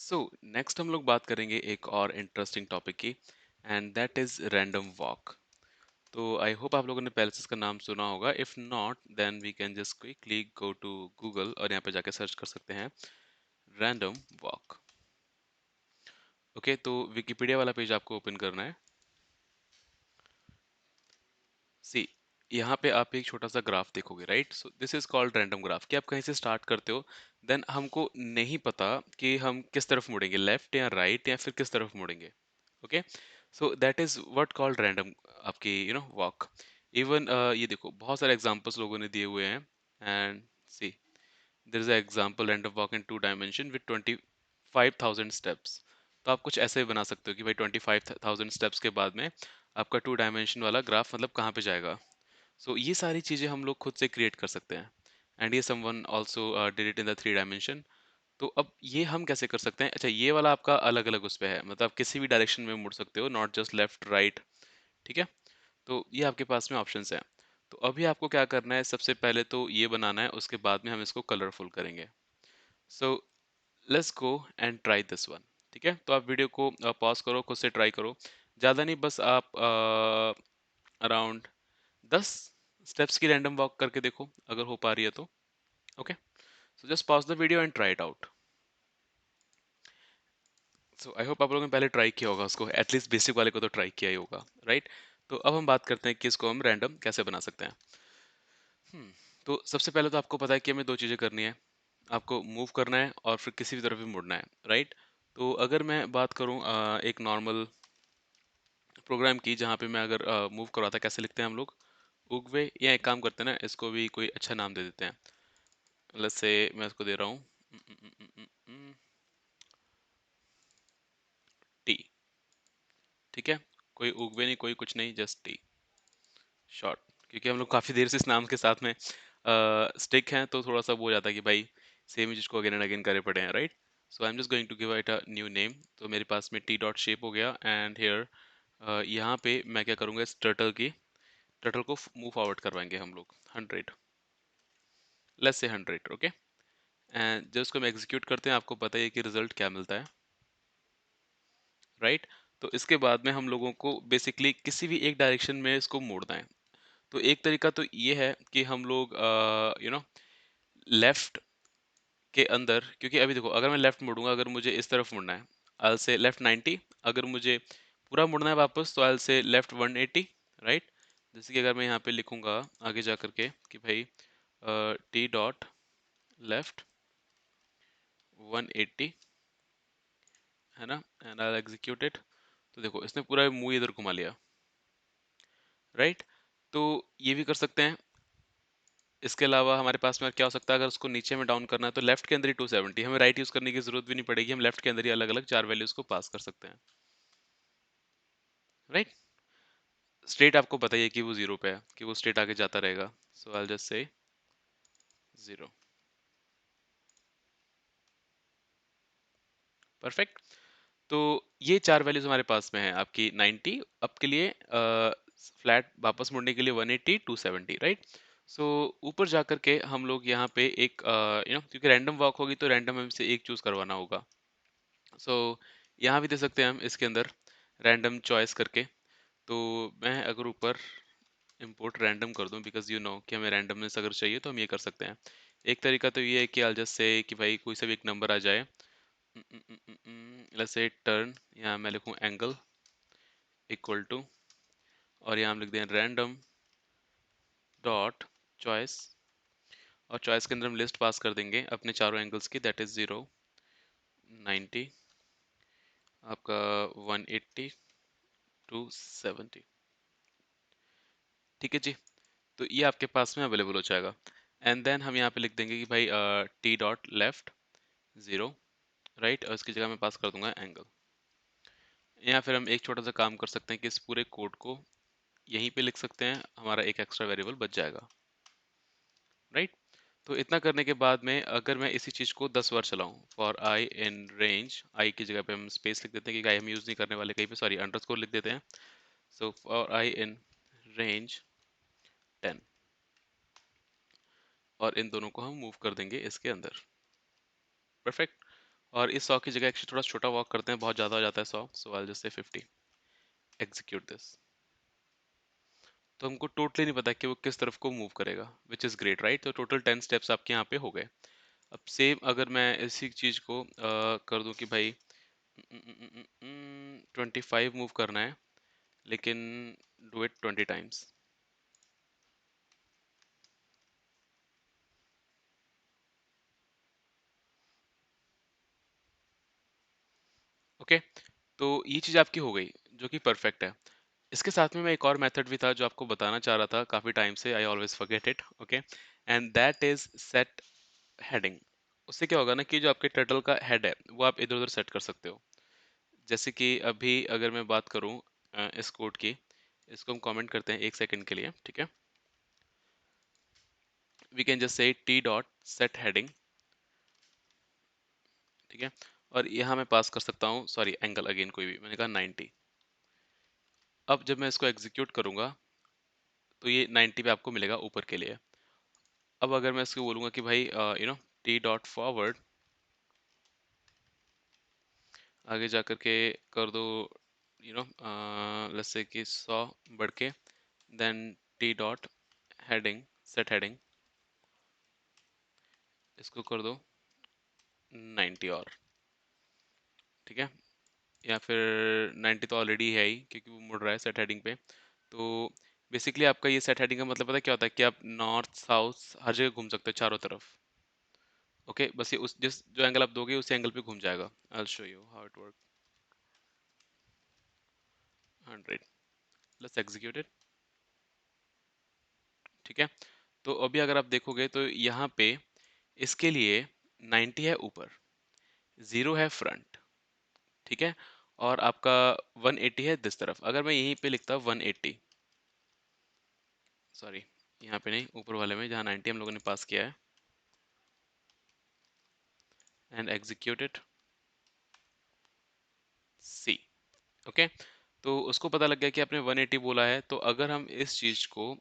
So next हम लोग बात करेंगे एक और इंटरेस्टिंग टॉपिक की and that is random walk. तो आई होप आप लोगों ने पहले से इसका नाम सुना होगा। If not then we can just quickly go to Google और यहाँ पे जाके सर्च कर सकते हैं रैंडम वॉक। ओके, तो विकिपीडिया वाला पेज आपको ओपन करना है। सी, यहाँ पे आप एक छोटा सा ग्राफ देखोगे, right? So this is called random graph. कि आप कहीं से स्टार्ट करते हो, देन हमको नहीं पता कि हम किस तरफ मुड़ेंगे, लेफ्ट या राइट या फिर किस तरफ मुड़ेंगे। Okay, so that is what called random आपकी वॉक। इवन ये देखो, बहुत सारे एग्जांपल्स लोगों ने दिए हुए हैं। And see, there is a example random walk in 2 dimension with 25,000 steps. तो आप कुछ ऐसे बना सकते हो कि भाई 25,000 स्टेप्स के बाद में आपका 2 डायमेंशन वाला ग्राफ मतलब कहाँ पे जाएगा। सो ये सारी चीज़ें हम लोग खुद से क्रिएट कर सकते हैं। एंड ये someone also did it in the 3 dimension. तो अब ये हम कैसे कर सकते हैं? अच्छा, ये वाला आपका अलग अलग उस पे है, मतलब आप किसी भी डायरेक्शन में मुड़ सकते हो, नॉट जस्ट लेफ्ट राइट। ठीक है, तो ये आपके पास में ऑप्शंस हैं। तो अभी आपको क्या करना है, सबसे पहले तो ये बनाना है, उसके बाद में हम इसको कलरफुल करेंगे। सो let's go and try this one. ठीक है, तो आप वीडियो को पॉज करो, खुद से ट्राई करो। ज़्यादा नहीं, बस आप अराउंड 10 स्टेप्स की रैंडम वॉक करके देखो, अगर हो पा रही है तो। Okay, so just pause the video and try it out. So I hope आप लोगों ने पहले ट्राई किया होगा उसको, एटलीस्ट बेसिक वाले को तो ट्राई किया ही होगा, राइट? तो अब हम बात करते हैं कि इसको हम रैंडम कैसे बना सकते हैं। तो सबसे पहले तो आपको पता है कि हमें दो चीज़ें करनी है। आपको मूव करना है और फिर किसी भी तरफ भी मुड़ना है, राइट? तो अगर मैं बात करूं एक नॉर्मल प्रोग्राम की, जहाँ पे मैं अगर मूव करवाता, कैसे लिखते हैं हम लोग? उगवे, या एक काम करते हैं ना, इसको भी कोई अच्छा नाम दे देते हैं। लेट्स से मैं इसको दे रहा हूँ टी। ठीक है, कोई उगवे नहीं, कोई कुछ नहीं, जस्ट टी, शॉर्ट। क्योंकि हम लोग काफ़ी देर से इस नाम के साथ में स्टिक हैं, तो थोड़ा सा वो हो जाता है कि भाई सेम ही चीज़ को अगेन एंड अगेन करे पड़े हैं, right? So I am just going to give it a new name. तो मेरे पास में टी डॉट शेप हो गया। एंड हेयर यहाँ पे मैं क्या करूँगा, इस टर्टल को मूव फॉरवर्ड करवाएंगे हम लोग 100, लेट्स से 100। ओके, एंड जब इसको हम एग्जीक्यूट करते हैं, आपको पता है कि रिजल्ट क्या मिलता है, राइट? तो इसके बाद में हम लोगों को बेसिकली किसी भी एक डायरेक्शन में इसको मोड़ना है। तो एक तरीका तो ये है कि हम लोग लेफ्ट के अंदर, क्योंकि अभी देखो, अगर मैं लेफ्ट मुड़ूंगा, अगर मुझे इस तरफ मुड़ना है, आई से लेफ्ट 90। अगर मुझे पूरा मुड़ना है वापस, तो आई से लेफ्ट 180, राइट? जैसे कि अगर मैं यहाँ पे लिखूंगा आगे जा करके कि भाई टी डॉट लेफ्ट 180, है ना, एंड आई एग्जीक्यूट इट। तो देखो, इसने पूरा मुंह इधर घुमा लिया, राइट? तो ये भी कर सकते हैं। इसके अलावा हमारे पास में क्या हो सकता है, अगर उसको नीचे में डाउन करना है, तो लेफ्ट के अंदर ही 270, हमें राइट यूज करने की जरूरत भी नहीं पड़ेगी, हम लेफ्ट के अंदर ही अलग अलग 4 वैल्यूज को पास कर सकते हैं, राइट? स्ट्रेट आपको पता ही है कि वो जीरो पे है, कि वो स्ट्रेट आगे जाता रहेगा। सो आई जस्ट से 0। परफेक्ट। तो ये 4 वैल्यूज हमारे पास में है, आपकी 90 अप के लिए, फ्लैट वापस मुड़ने के लिए 180, 270, राइट? सो ऊपर जा करके हम लोग यहाँ पे एक क्योंकि रैंडम वॉक होगी, तो रैंडम हम से एक चूज करवाना होगा। सो यहाँ भी दे सकते हैं हम इसके अंदर रैंडम चॉइस करके। तो मैं अगर ऊपर इंपोर्ट रैंडम कर दूं, बिकॉज यू नो कि हमें रैंडमनेस अगर चाहिए तो हम ये कर सकते हैं। एक तरीका तो ये है कि I'll just say कि भाई कोई सा भी एक नंबर आ जाए। लेट्स से टर्न, यहाँ मैं लिखूं एंगल इक्वल टू, और यहाँ हम लिख दें रैंडम डॉट चॉइस। और चॉइस के अंदर हम लिस्ट पास कर देंगे अपने चारों एंगल्स की, दैट इज 0, 90, आपका 180, 270। ठीक है जी, तो ये आपके पास में अवेलेबल हो जाएगा। एंड देन हम यहाँ पे लिख देंगे कि भाई टी डॉट लेफ्ट 0, राइट? और इसकी जगह मैं पास कर दूंगा एंगल। या फिर हम एक छोटा सा काम कर सकते हैं कि इस पूरे कोड को यहीं पे लिख सकते हैं, हमारा एक एक्स्ट्रा वेरिएबल बच जाएगा, राइट? तो इतना करने के बाद में अगर मैं इसी चीज़ को 10 बार चलाऊं, फॉर आई इन रेंज, आई की जगह पे हम स्पेस लिख देते हैं, कि आई हम यूज़ नहीं करने वाले कहीं पे, सॉरी अंडरस्कोर लिख देते हैं। So for I in range 10, और इन दोनों को हम मूव कर देंगे इसके अंदर। परफेक्ट। और इस 100 की जगह एक्चुअली थोड़ा छोटा वॉक करते हैं, बहुत ज़्यादा हो जाता है 100, सो आई जस्ट से 50। Execute this. तो हमको टोटली नहीं पता कि वो किस तरफ को मूव करेगा, विच इज़ ग्रेट, राइट? तो टोटल 10 स्टेप्स आपके यहाँ पे हो गए। अब सेम अगर मैं इसी चीज़ को कर दूं कि भाई 25 मूव करना है, लेकिन डू इट 20 टाइम्स। ओके, तो ये चीज़ आपकी हो गई, जो कि परफेक्ट है। इसके साथ में मैं एक और मेथड भी था जो आपको बताना चाह रहा था काफ़ी टाइम से, I always forget it. Okay, and that is set heading. उससे क्या होगा ना कि जो आपके टर्टल का हेड है वो आप इधर उधर सेट कर सकते हो। जैसे कि अभी अगर मैं बात करूं इस कोड की, इसको हम कमेंट करते हैं 1 सेकंड के लिए, ठीक है? We can just say T dot set heading, ठीक है? और यहाँ मैं पास कर सकता हूँ, सॉरी एंगल अगेन कोई भी, मैंने कहा 90। अब जब मैं इसको एग्जीक्यूट करूंगा तो ये 90 पे आपको मिलेगा ऊपर के लिए। अब अगर मैं इसको बोलूंगा कि भाई टी डॉट फॉरवर्ड, आगे जा करके कर दो लेट्स से कि 100 बढ़ के, then T dot heading, set heading, इसको कर दो 90 और, ठीक है? या फिर 90 तो ऑलरेडी है ही क्योंकि वो मुड़ रहा है सेट हेडिंग पे। तो बेसिकली आपका ये सेट हेडिंग का मतलब पता है क्या होता है कि आप नॉर्थ साउथ हर जगह घूम सकते हो चारों तरफ। ओके, बस ये उस जिस जो एंगल आप दोगे उसी एंगल पे घूम जाएगा। I show you how it work. 100, let's execute it, ठीक है? तो अभी अगर आप देखोगे तो यहाँ पे इसके लिए 90 है ऊपर, 0 है फ्रंट, ठीक है? और आपका 180 है दिस तरफ। अगर मैं यहीं पे लिखता 180, सॉरी यहाँ पे नहीं, ऊपर वाले में जहाँ 90 हम लोगों ने पास किया है, and execute it, see. Okay, तो उसको पता लग गया कि आपने 180 बोला है। तो अगर हम इस चीज को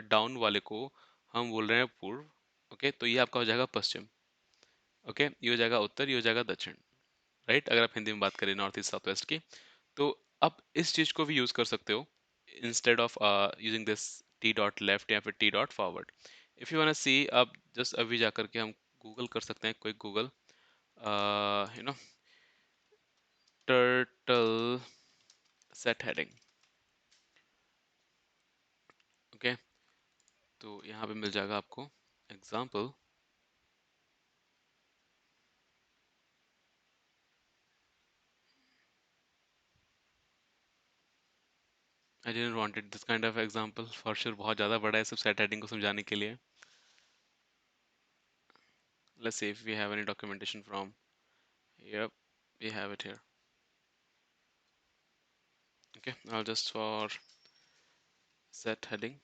डाउन वाले को हम बोल रहे हैं पूर्व, ओके, तो ये आपका हो जाएगा पश्चिम। ओके, ये हो जाएगा उत्तर, ये हो जाएगा दक्षिण, राइट? अगर आप हिंदी में बात करें नॉर्थ ईस्ट साउथ वेस्ट की। तो आप इस चीज को भी यूज कर सकते हो instead of using this T dot left या फिर T dot forward. If you want see, आप जस्ट अभी जा करके हम गूगल कर सकते हैं, quick Google, you know turtle set heading. Okay, तो यहाँ पे मिल जाएगा आपको example. I didn't wanted this kind of example for sure, बहुत ज़्यादा बड़ा है सब सेट हेडिंग को समझाने के लिए। Let's see if we have any documentation from, yup, we have it here. Okay, I just for set heading,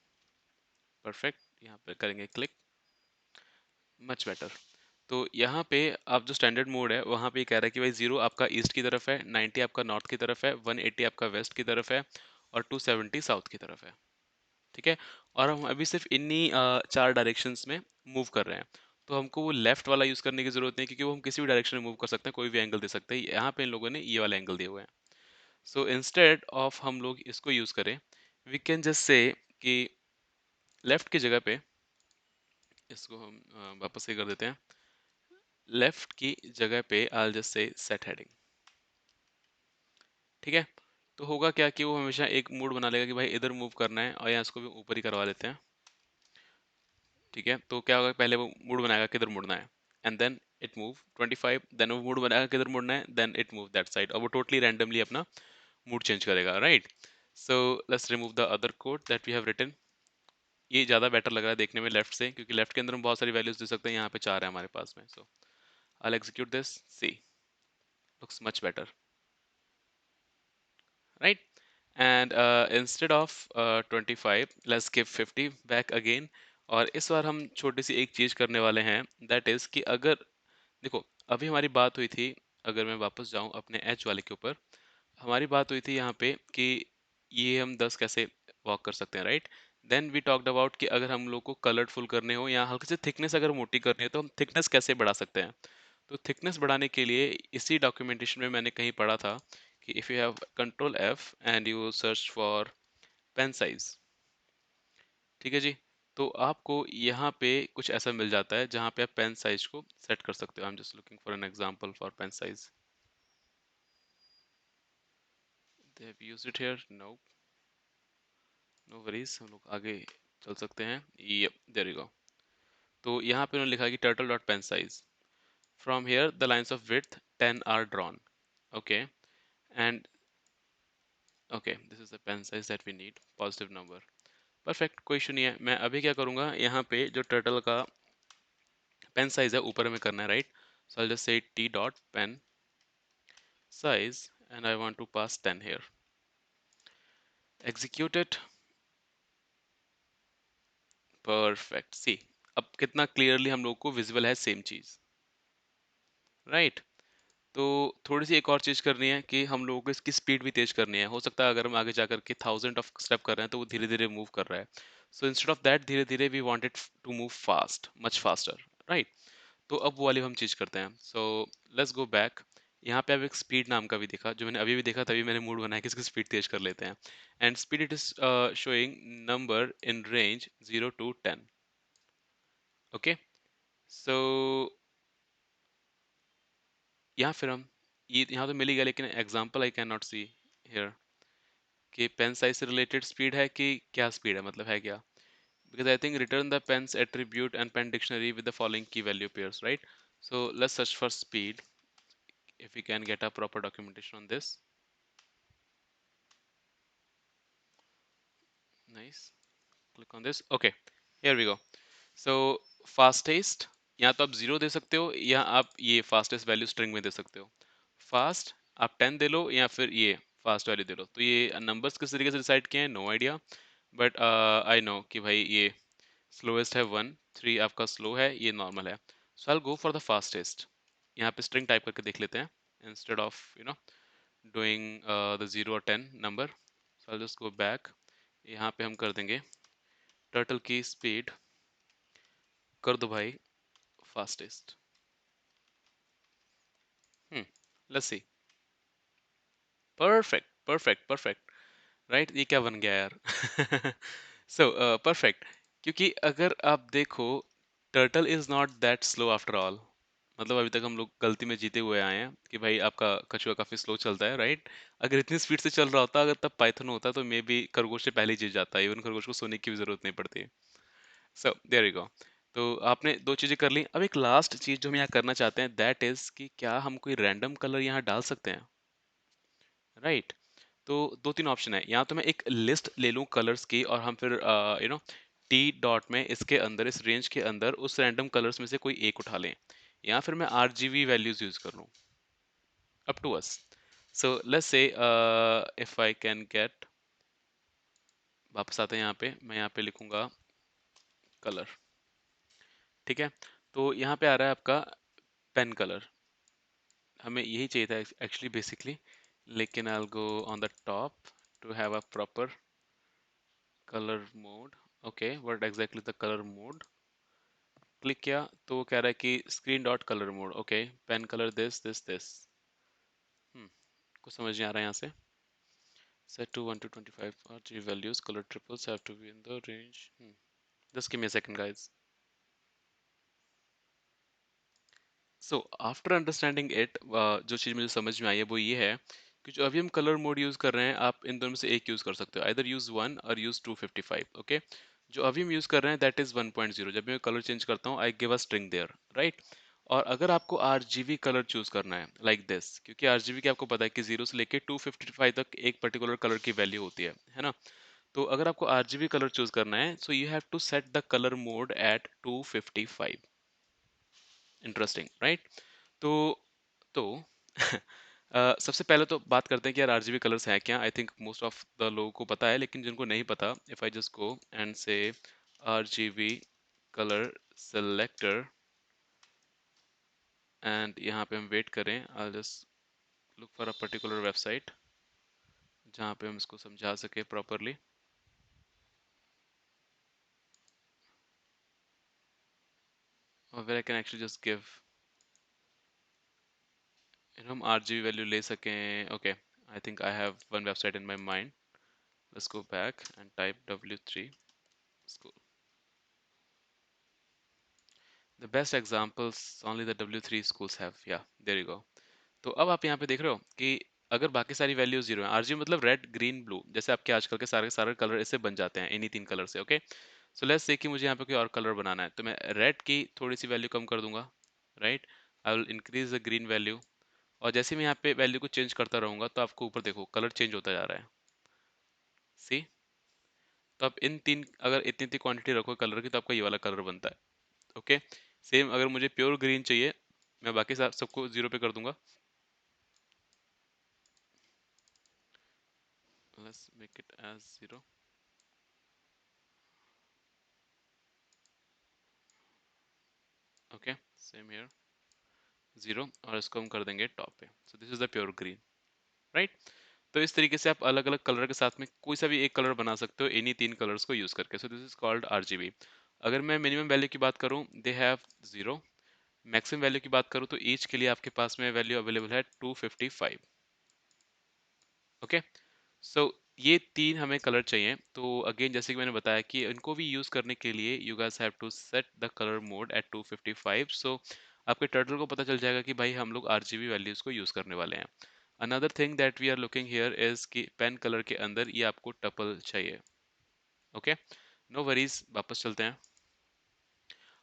perfect, यहाँ पे करेंगे क्लिक, मच बेटर। तो यहाँ पे आप जो स्टैंडर्ड मोड है वहाँ पे ये कह रहा है कि भाई 0 आपका ईस्ट की तरफ है, 90 आपका नॉर्थ की तरफ है, 180 आपका वेस्ट की तरफ है, और 270 साउथ की तरफ है, ठीक है? और हम अभी सिर्फ इन्हीं 4 डायरेक्शंस में मूव कर रहे हैं। तो हमको वो लेफ्ट वाला यूज करने की जरूरत नहीं, क्योंकि वो हम किसी भी डायरेक्शन में मूव कर सकते हैं, कोई भी एंगल दे सकते हैं। यहाँ पे इन लोगों ने ये वाला एंगल दिए हुए हैं। सो इंस्टेड ऑफ हम लोग इसको यूज करें, वी कैन जस्ट से कि लेफ्ट की जगह पे, इसको हम वापस से कर देते हैं, लेफ्ट की जगह पे आई जस्ट से सेट हेडिंग, ठीक है? तो होगा क्या कि वो हमेशा एक मूड बना लेगा कि भाई इधर मूव करना है, और यहाँ इसको भी ऊपर ही करवा लेते हैं, ठीक है? तो क्या होगा, पहले वो मूड बनाएगा किधर मुड़ना है, and then it move 25, then वो मूड बनाएगा किधर मुड़ना है, then it move that side, और वो टोटली रैंडमली अपना मूड चेंज करेगा, right? So let's remove the other code that we have written. ये ज़्यादा बेटर लग रहा है देखने में लेफ्ट से, क्योंकि लेफ्ट के अंदर हम बहुत सारी वैल्यूज दे सकते हैं, यहाँ पे 4 है हमारे पास में। So I execute this, see, looks much better, right? And instead of 25, let's give 50 back again। और इस बार हम छोटी सी एक चीज करने वाले हैं, दैट इज कि अगर देखो, अभी हमारी बात हुई थी, अगर मैं वापस जाऊं अपने एच वाले के ऊपर, हमारी बात हुई थी यहाँ पे कि ये हम 10 कैसे वॉक कर सकते हैं, right? Then we talked about कि अगर हम लोग को कलरफुल करने हो या हल्की सी थिकनेस अगर मोटी करनी है तो हम थिकनेस कैसे बढ़ा सकते हैं। तो थिकनेस बढ़ाने के लिए इसी डॉक्यूमेंटेशन में मैंने कहीं पढ़ा था कि if you have control F and you search for pen size, ठीक है जी, तो आपको यहाँ पे कुछ ऐसा मिल जाता है जहाँ पे आप पेन साइज को सेट कर सकते हो। I am just looking for an example for pen size. They have used it here, no, no worries, हम लोग आगे चल सकते हैं। Yup, there you go. तो यहाँ पे उन्होंने लिखा है कि turtle dot pen size, from here the lines of width 10 are drawn, okay, and okay, this is the pen size that we need, positive number, perfect, कोई इशू नहीं है। मैं अभी क्या करूँगा, यहाँ पे जो टर्टल का पेन साइज है ऊपर में करना है, right, so I'll just say t dot pen size and I want to pass 10 here, execute it, perfect, see अब कितना क्लियरली हम लोग को विजिबल है सेम चीज, राइट। तो थोड़ी सी एक और चीज़ करनी है कि हम लोगों को इसकी स्पीड भी तेज करनी है। हो सकता है अगर हम आगे जाकर के 1000 ऑफ स्टेप कर रहे हैं तो वो धीरे धीरे मूव कर रहा है। सो इंस्टेड ऑफ दैट धीरे धीरे we want it to move fast, much faster, right. तो अब वो वाली हम चीज़ करते हैं। So let's go back. यहाँ पे अब एक स्पीड नाम का भी देखा, जो मैंने अभी भी देखा, तभी मैंने मूड बनाया कि इसकी स्पीड तेज कर लेते हैं। And speed it is showing number in range 0 to 10, okay. So यहाँ फिर हम ये यहाँ तो मिल ही गया, लेकिन example I can not see here कि पेन साइज से रिलेटेड स्पीड है कि क्या स्पीड है, मतलब है क्या। Because I think return the pens attribute and pen dictionary with the following key value pairs, right. So let's search for speed if we can get a proper documentation on this. Nice, click on this, okay, here we go. So fastest, या तो आप 0 दे सकते हो या आप ये fastest value string में दे सकते हो। फास्ट आप 10 दे लो या फिर ये फास्ट वैल्यू दे लो। तो ये नंबर्स किस तरीके से डिसाइड किए हैं, no idea, but I know कि भाई ये स्लोएस्ट है 1, 3 आपका स्लो है, ये नॉर्मल है। So I go for the fastest. यहाँ पे स्ट्रिंग टाइप करके देख लेते हैं इंस्टेड ऑफ डूइंग द 0 और 10 number. So I just go back, यहाँ पे हम कर देंगे टर्टल की स्पीड कर दो भाई fastest. Let's see, perfect perfect perfect, right, ये क्या बन गया यार। सो परफेक्ट, क्योंकि अगर आप देखो turtle is not that slow after all. मतलब अभी तक हम लोग गलती में जीते हुए आए हैं कि भाई आपका कछुआ काफी स्लो चलता है, राइट। अगर इतनी स्पीड से चल रहा होता, अगर तब पाइथन होता तो मे बी खरगोश से पहले ही जीत जाता, इवन खरगोश को सोने की भी जरूरत नहीं पड़ती। So there you go. तो आपने दो चीजें कर ली, अब एक लास्ट चीज जो हम यहाँ करना चाहते हैं दैट इज कि क्या हम कोई रैंडम कलर यहाँ डाल सकते हैं, राइट। तो दो तीन ऑप्शन है, या तो मैं एक लिस्ट ले लूँ कलर्स की और हम फिर टी डॉट में इसके अंदर, इस रेंज के अंदर उस रैंडम कलर्स में से कोई एक उठा लें, या फिर मैं आरजीबी वैल्यूज यूज कर लूँ, up to us. So let's say if I can get, वापस आते हैं यहाँ पे, मैं यहाँ पे लिखूंगा कलर, ठीक है। तो यहाँ पे आ रहा है आपका पेन कलर, हमें यही चाहिए था एक्चुअली बेसिकली, लेकिन I will go on the top to have a proper color mode, okay, what exactly the color mode, click किया तो वो कह रहा है कि screen dot color mode, okay, pen color this, कुछ समझ नहीं आ रहा है यहाँ से। set to 1 to 25 RGB values, color triples have to be in the range, just give me a second guys. So after understanding it, जो चीज़ मुझे समझ में आई है वो ये है कि जो अभी हम कलर मोड यूज़ कर रहे हैं, आप इन दोनों में से एक यूज़ कर सकते हो, आइदर यूज़ 1 और यूज़ 255, ओके। जो अभी हम यूज़ कर रहे हैं दैट इज़ 1.0, जब मैं कलर चेंज करता हूँ I give a string there, right. और अगर आपको आरजीबी कलर चूज करना है लाइक दिस, क्योंकि आरजीबी की आपको पता है कि 0 से लेके 255 तक एक पर्टिकुलर कलर की वैल्यू होती है ना। तो अगर आपको आरजीबी कलर चूज करना है, so you have to set the colour mode at 255, interesting, right. तो तो सबसे पहले तो बात करते हैं कि यार आरजीबी कलर्स हैं क्या। I think most of the लोगों को पता है, लेकिन जिनको नहीं पता, if I just go and say RGB colour selector and यहाँ पे हम वेट करें, I just look for a particular website जहाँ पे हम इसको समझा सके प्रॉपरली, और where I can actually just give हम RGB वैल्यू ले सकें. Okay, I think I have one website in my mind. Let's go back and type W3 school. The best examples only the W3 schools have. Yeah, there you go. तो अब आप यहाँ पे देख रहे हो कि अगर बाकी सारी वैल्यू जीरो है, आरजीबी मतलब रेड ग्रीन ब्लू, जैसे आपके आजकल के सारे कलर इससे बन जाते हैं इन्हीं तीन कलर से. ओके, सो लेट्स से कि मुझे यहाँ पे कोई और कलर बनाना है, तो मैं रेड की थोड़ी सी वैल्यू कम कर दूंगा. Right, I will increase the green value. और जैसे मैं यहाँ पे वैल्यू को चेंज करता रहूंगा तो आपको ऊपर देखो कलर चेंज होता जा रहा है. सी, तो आप इन तीन अगर इतनी इतनी क्वांटिटी रखो कलर की तो आपका ये वाला कलर बनता है. ओके, सेम अगर मुझे प्योर ग्रीन चाहिए, मैं बाकी सबको जीरो पे कर दूंगा. Let's make it as 0. Okay, same here, 0. और इसको हम कर देंगे टॉप पे. So this is the pure green. Right, तो इस तरीके से आप अलग अलग कलर के साथ में कोई सा भी एक कलर बना सकते हो इन्हीं तीन कलर्स को यूज करके. So this is called RGB. अगर मैं मिनिमम वैल्यू की बात करूं, दे हैव 0. मैक्सिमम वैल्यू की बात करूं तो ईच के लिए आपके पास में वैल्यू अवेलेबल है 255. ओके, सो ये तीन हमें कलर चाहिए. तो अगेन जैसे कि मैंने बताया कि इनको भी यूज करने के लिए you guys have to set the colour mode at 255. So आपके टर्टल को पता चल जाएगा कि भाई हम लोग आरजीबी वैल्यूज को यूज करने वाले हैं. Another thing that we are looking here is कि पेन कलर के अंदर ये आपको टपल चाहिए. ओके, नो वरीज, वापस चलते हैं.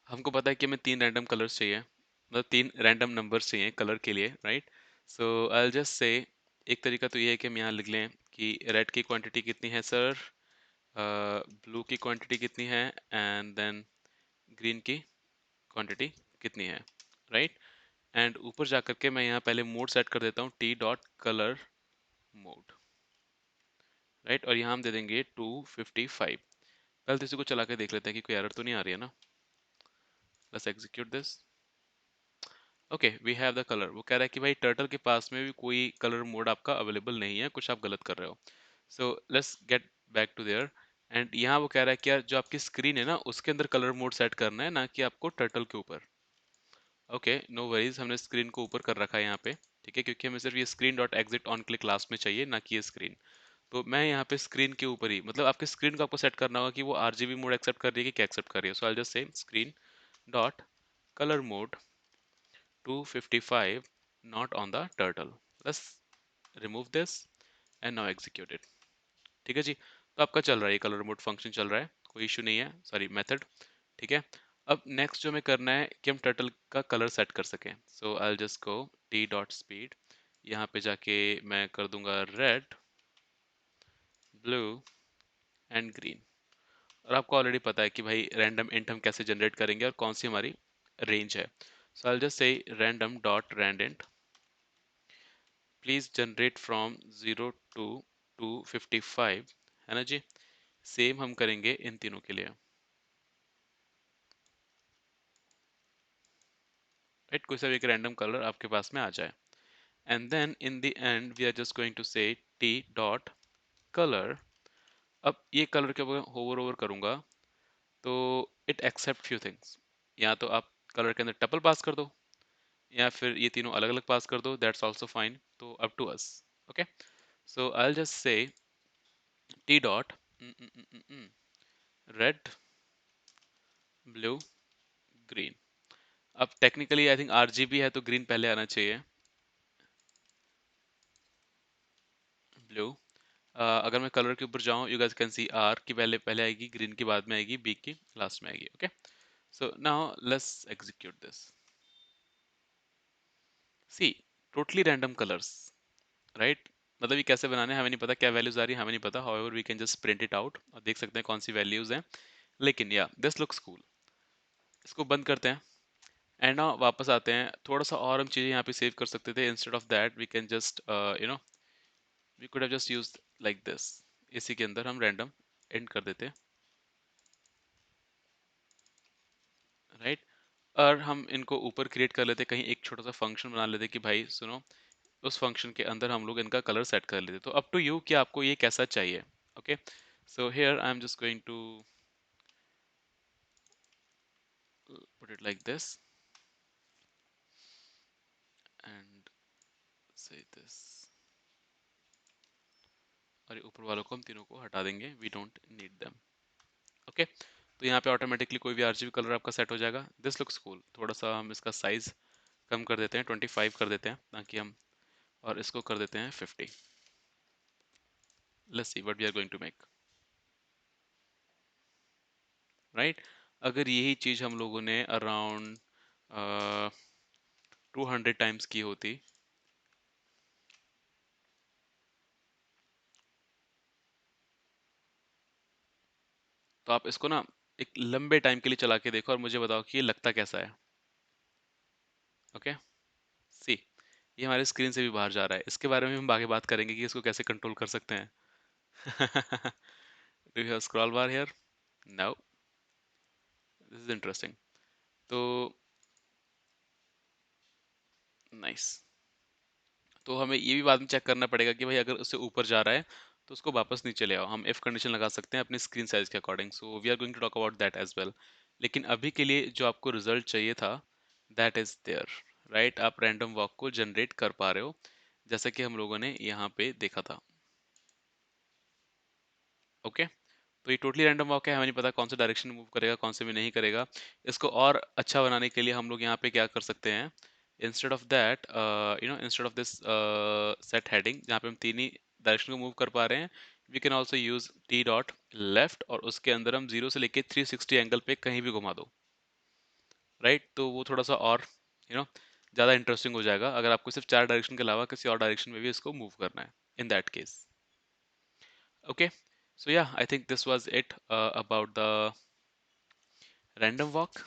हमको पता है कि हमें तीन रैंडम कलर्स चाहिए, मतलब तीन रैंडम नंबर्स चाहिए कलर के लिए. राइट, सो आई जस्ट से एक तरीका तो ये है कि हम यहाँ लिख लें कि रेड की क्वांटिटी कितनी है सर, ब्लू की क्वांटिटी कितनी है, एंड देन ग्रीन की क्वांटिटी कितनी है. राइट, एंड ऊपर जा करके मैं यहाँ पहले मोड सेट कर देता हूँ T dot colour mode. Right, और यहाँ हम दे देंगे 255. पहले तो इसी को चला के देख लेते हैं कि कोई एरर तो नहीं आ रही है ना. Let's execute this. Okay, we have the colour. वो कह रहा है कि भाई टर्टल के पास में भी कोई कलर मोड आपका अवेलेबल नहीं है, कुछ आप गलत कर रहे हो. So let's get back to there. And यहाँ वो कह रहा है कि यार जो आपकी स्क्रीन है ना उसके अंदर कलर मोड सेट करना है, ना कि आपको टर्टल के ऊपर. ओके, नो वरीज, हमने स्क्रीन को ऊपर कर रखा है यहाँ पे. ठीक है, क्योंकि हमें सिर्फ ये screen dot exit on click class में चाहिए, ना कि ये स्क्रीन. तो मैं यहाँ पे स्क्रीन के ऊपर ही, मतलब आपके स्क्रीन को आपको सेट करना होगा कि वो आरजीबी मोड एक्सेप्ट कर रही है कि क्या एक्सेप्ट कर रही है. So I just say screen dot colour mode 255 not on the turtle. Let's remove this and now execute it. ठीक है जी, तो आपका चल रहा है, ये कलर मोड फंक्शन चल रहा है, कोई इशू नहीं है, सॉरी मेथड. ठीक है, अब नेक्स्ट जो हमें करना है कि हम टर्टल का कलर सेट कर सकें. So I just go T dot speed, यहाँ पे जाके मैं कर दूंगा रेड, ब्लू एंड ग्रीन. और आपको ऑलरेडी पता है कि भाई रैंडम इंट हम कैसे जनरेट करेंगे और कौन सी हमारी रेंज है. So I just say random dot rand int, please generate from 0 to 255. है ना जी, सेम हम करेंगे इन तीनों के लिए. राइट, कोई सा भी एक रैंडम कलर आपके पास में आ जाए. And then in the end we are just going to say T dot colour. अब ये कलर के ऊपर होवर ओवर करूंगा तो इट एक्सेप्ट फ्यू थिंग्स. या तो आप कलर के अंदर टपल पास कर दो, या फिर ये तीनों अलग अलग पास कर दो, दैट्स आल्सो फाइन. तो up to us. Okay, so I will just say T dot red, blue, green. अब टेक्निकली आई थिंक आरजीबी है तो ग्रीन पहले आना चाहिए. ब्लू, अगर मैं कलर के ऊपर जाऊं you guys can see R की पहले पहले आएगी, ग्रीन की बाद में आएगी, बी की लास्ट में आएगी. Okay, so now let's execute this. See, totally random colours. Right, मतलब ये कैसे बनाने हैं हमें नहीं पता, क्या वैल्यूज आ रही है हमें नहीं पता, however we can just print it out और देख सकते हैं कौन सी वैल्यूज हैं. लेकिन या दिस लुक्स कूल. इसको बंद करते हैं एंड ना वापस आते हैं. थोड़ा सा और हम चीज़ें यहाँ पे सेव कर सकते थे. Instead of that we can just you know we could have just used like this. इसी के अंदर हम रैंडम एंड कर देते. राइट, और हम इनको ऊपर क्रिएट कर लेते, कहीं एक छोटा सा फंक्शन बना लेते कि भाई सुनो, उस फंक्शन के अंदर हम लोग इनका कलर सेट कर लेते. तो अप टू यू कि आपको ये कैसा चाहिए. Okay, so here I am just going to put it like this. And say this, और ये ऊपर वालों को हम तीनों को हटा देंगे, we don't need them. Okay, तो यहाँ पे ऑटोमेटिकली कोई भी आरजीबी कलर आपका सेट हो जाएगा। This looks cool. थोड़ा सा हम इसका साइज कम कर देते हैं, 25 कर देते हैं ताकि हम, और इसको कर देते हैं 50। Let's see what we are going to make, right. अगर यही चीज हम लोगों ने अराउंड 200 टाइम्स की होती, तो आप इसको ना एक लंबे टाइम के लिए चला के देखो और मुझे बताओ कि ये लगता कैसा है। ओके, सी, ये हमारे स्क्रीन से भी बाहर जा रहा है। इसके बारे में हम आगे बात करेंगे कि इसको कैसे कंट्रोल कर सकते हैं। Do you have scroll bar here? No, this is interesting. तो नाइस, तो हमें ये भी बाद में चेक करना पड़ेगा कि भाई अगर उससे ऊपर जा रहा है तो उसको वापस नीचे ले आओ। हम इफ कंडीशन लगा सकते हैं अपनी स्क्रीन साइज के according, so we are going to talk about that as well. लेकिन अभी के लिए जो आपको रिजल्ट चाहिए था, दैट इज देयर, राइट। आप रैंडम वॉक को जनरेट कर पा रहे हो जैसा कि हम लोगों ने यहाँ पे देखा था। ओके, तो ये टोटली रैंडम वॉक है, हमें नहीं पता कौन से डायरेक्शन में मूव करेगा कौन से में नहीं करेगा। इसको और अच्छा बनाने के लिए हम लोग यहाँ पे क्या कर सकते हैं, instead of that, instead of this set heading जहाँ पे हम तीन ही डायरेक्शन को मूव कर पा रहे हैं, we can also use T dot left, और उसके अंदर हम 0 से लेके 360 एंगल पे कहीं भी घुमा दो, राइट। तो वो थोड़ा सा और ज़्यादा इंटरेस्टिंग हो जाएगा अगर आपको सिर्फ चार डायरेक्शन के अलावा किसी और डायरेक्शन में भी इसको मूव करना है, in that case. Okay, so yeah, I think this was it about the random walk.